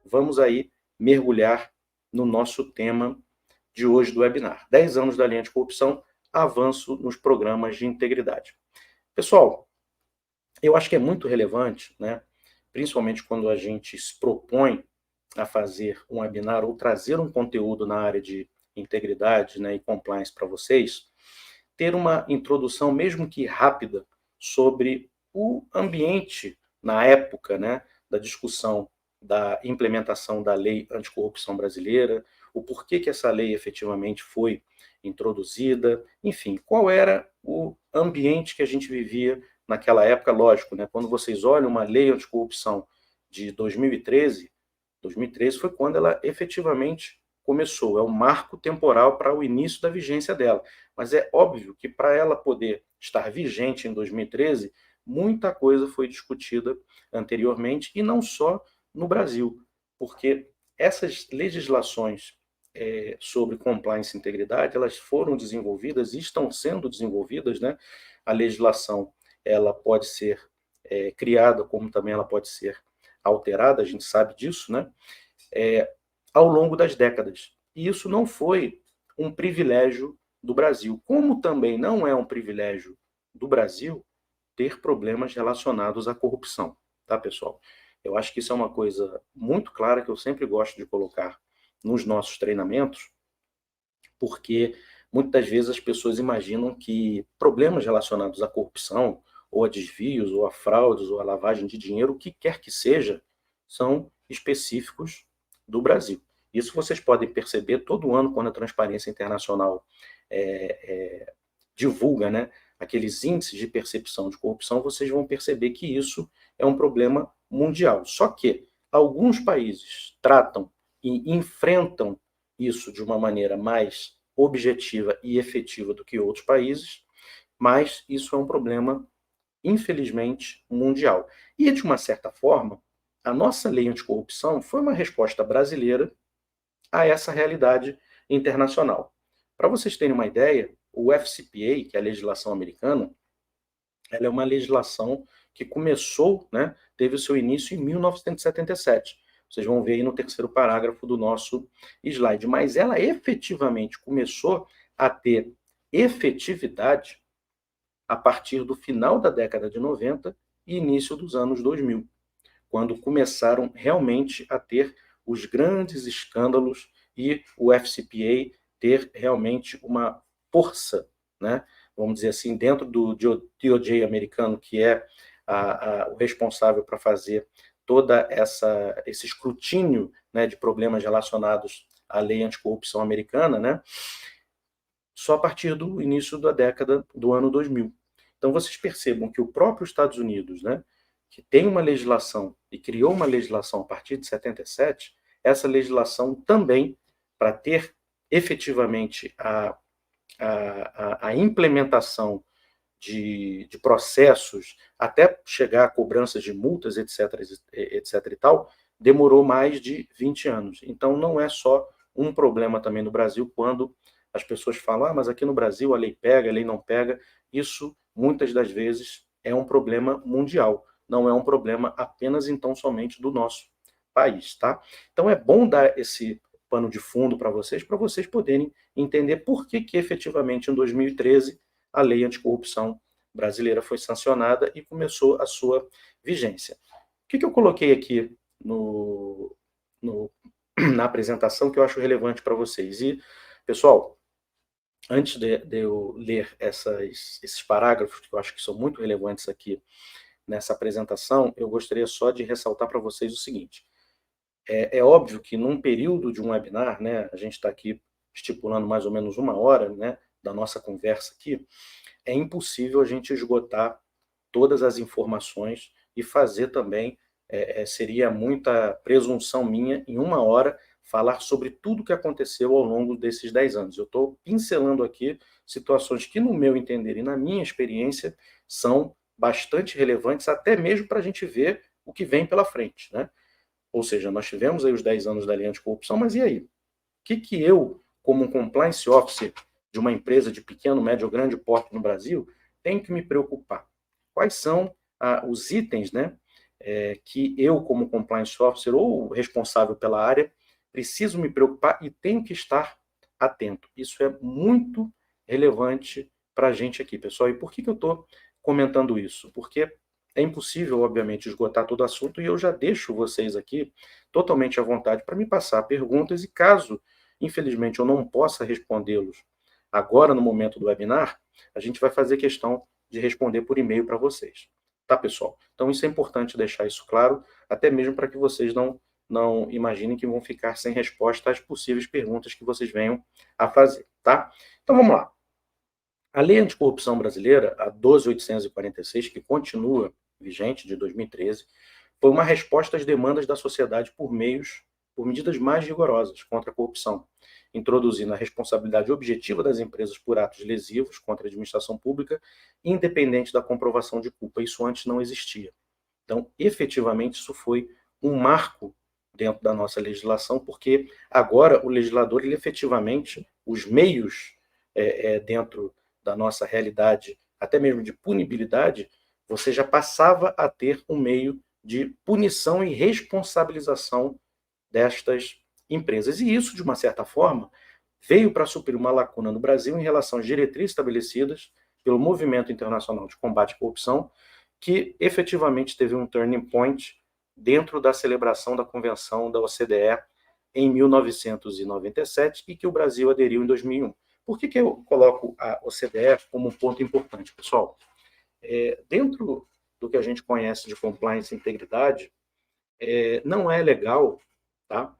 vamos aí mergulhar no nosso tema de hoje do webinar. 10 anos da linha anticorrupção, avanço nos programas de integridade. Pessoal, eu acho que é muito relevante, né, principalmente quando a gente se propõe a fazer um webinar ou trazer um conteúdo na área de integridade, né, e compliance para vocês, ter uma introdução, mesmo que rápida, sobre o ambiente na época, né, da discussão da implementação da lei anticorrupção brasileira, o porquê que essa lei efetivamente foi introduzida, enfim, qual era o ambiente que a gente vivia naquela época, lógico, né, quando vocês olham uma lei anticorrupção de 2013 foi quando ela efetivamente começou, é o marco temporal para o início da vigência dela. Mas é óbvio que para ela poder estar vigente em 2013, muita coisa foi discutida anteriormente, e não só no Brasil, porque essas legislações sobre compliance e integridade, elas foram desenvolvidas e estão sendo desenvolvidas, né? A legislação, ela pode ser criada, como também ela pode ser alterada, a gente sabe disso, né? Ao longo das décadas. E isso não foi um privilégio do Brasil, como também não é um privilégio do Brasil ter problemas relacionados à corrupção, tá, pessoal? Eu acho que isso é uma coisa muito clara que eu sempre gosto de colocar nos nossos treinamentos, porque muitas vezes as pessoas imaginam que problemas relacionados à corrupção, ou a desvios, ou a fraudes, ou a lavagem de dinheiro, o que quer que seja, são específicos do Brasil. Isso vocês podem perceber todo ano quando a Transparência Internacional divulga, né, aqueles índices de percepção de corrupção, vocês vão perceber que isso é um problema mundial. Só que alguns países tratam e enfrentam isso de uma maneira mais objetiva e efetiva do que outros países, mas isso é um problema, infelizmente, mundial. E, de uma certa forma, a nossa lei anticorrupção foi uma resposta brasileira a essa realidade internacional. Para vocês terem uma ideia, o FCPA, que é a legislação americana, ela é uma legislação que começou, né, teve o seu início em 1977. Vocês vão ver aí no terceiro parágrafo do nosso slide. Mas ela efetivamente começou a ter efetividade a partir do final da década de 90 e início dos anos 2000, quando começaram realmente a ter os grandes escândalos e o FCPA ter realmente uma força, né, vamos dizer assim, dentro do DOJ americano, que é o responsável para fazer toda esse escrutínio, né, de problemas relacionados à lei anticorrupção americana, né, só a partir do início da década do ano 2000. Então vocês percebam que o próprio Estados Unidos, né, que tem uma legislação e criou uma legislação a partir de 77, essa legislação também, para ter efetivamente a implementação de processos, até chegar a cobranças de multas, etc e tal, demorou mais de 20 anos. Então não é só um problema também no Brasil, quando as pessoas falam, mas aqui no Brasil a lei pega, a lei não pega. Isso, muitas das vezes, é um problema mundial, não é um problema apenas, então, somente do nosso país, tá? Então é bom dar esse pano de fundo para vocês poderem entender por que efetivamente em 2013 a lei anticorrupção brasileira foi sancionada e começou a sua vigência. O que eu coloquei aqui na apresentação que eu acho relevante para vocês? E, pessoal, antes de eu ler esses parágrafos, que eu acho que são muito relevantes aqui nessa apresentação, eu gostaria só de ressaltar para vocês o seguinte. É óbvio que num período de um webinar, né, a gente está aqui estipulando mais ou menos 1 hora, né, da nossa conversa aqui, é impossível a gente esgotar todas as informações e fazer também, seria muita presunção minha, em 1 hora, falar sobre tudo o que aconteceu ao longo desses 10 anos. Eu estou pincelando aqui situações que, no meu entender e na minha experiência, são bastante relevantes, até mesmo para a gente ver o que vem pela frente, né? Ou seja, nós tivemos aí os 10 anos da lei anticorrupção, mas e aí? O que eu, como um compliance officer de uma empresa de pequeno, médio ou grande porte no Brasil, tenho que me preocupar? Quais são os itens, né, que eu, como compliance officer ou responsável pela área, preciso me preocupar e tenho que estar atento. Isso é muito relevante para a gente aqui, pessoal. E por que eu estou comentando isso? Porque é impossível, obviamente, esgotar todo o assunto e eu já deixo vocês aqui totalmente à vontade para me passar perguntas e caso, infelizmente, eu não possa respondê-los agora no momento do webinar, a gente vai fazer questão de responder por e-mail para vocês. Tá, pessoal? Então, isso é importante deixar isso claro, até mesmo para que vocês não imaginem que vão ficar sem resposta às possíveis perguntas que vocês venham a fazer, tá? Então, vamos lá. A Lei Anticorrupção Brasileira, a 12.846, que continua vigente, de 2013, foi uma resposta às demandas da sociedade por medidas mais rigorosas contra a corrupção, introduzindo a responsabilidade objetiva das empresas por atos lesivos contra a administração pública, independente da comprovação de culpa. Isso antes não existia. Então, efetivamente, isso foi um marco dentro da nossa legislação, porque agora o legislador, ele efetivamente, os meios dentro da nossa realidade, até mesmo de punibilidade, você já passava a ter um meio de punição e responsabilização destas empresas. E isso, de uma certa forma, veio para suprir uma lacuna no Brasil em relação às diretrizes estabelecidas pelo Movimento Internacional de Combate à Corrupção, que efetivamente teve um turning point dentro da celebração da Convenção da OCDE em 1997 e que o Brasil aderiu em 2001. Por que eu coloco a OCDE como um ponto importante, pessoal? Dentro do que a gente conhece de compliance e integridade, não é legal, tá?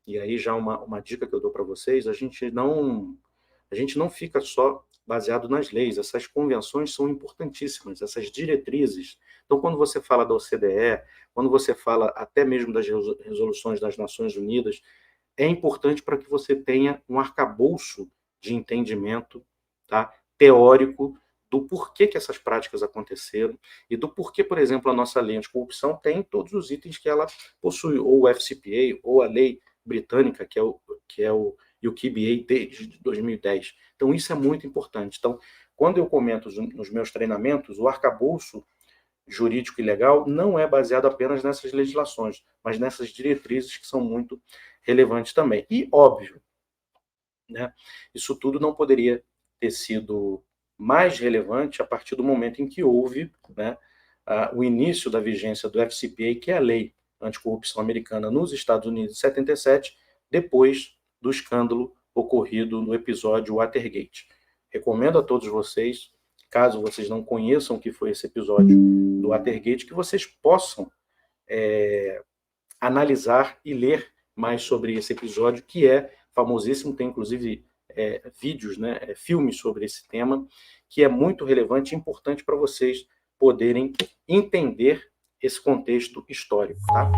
E aí já uma dica que eu dou para vocês, a gente não fica só baseado nas leis, essas convenções são importantíssimas, essas diretrizes. Então, quando você fala da OCDE, quando você fala até mesmo das resoluções das Nações Unidas, é importante para que você tenha um arcabouço de entendimento, tá, teórico do porquê que essas práticas aconteceram e do porquê, por exemplo, a nossa lei anticorrupção tem todos os itens que ela possui, ou o FCPA, ou a lei britânica, que é o UKBA desde 2010. Então, isso é muito importante. Então, quando eu comento nos meus treinamentos, o arcabouço jurídico e legal não é baseado apenas nessas legislações, mas nessas diretrizes que são muito relevantes também. E, óbvio, né, isso tudo não poderia ter sido mais relevante a partir do momento em que houve, né, o início da vigência do FCPA, que é a lei anticorrupção americana nos Estados Unidos em 77, depois do escândalo ocorrido no episódio Watergate. Recomendo a todos vocês, caso vocês não conheçam o que foi esse episódio do Watergate, que vocês possam analisar e ler mais sobre esse episódio, que é famosíssimo, tem inclusive vídeos, né, filmes sobre esse tema, que é muito relevante e importante para vocês poderem entender esse contexto histórico, tá?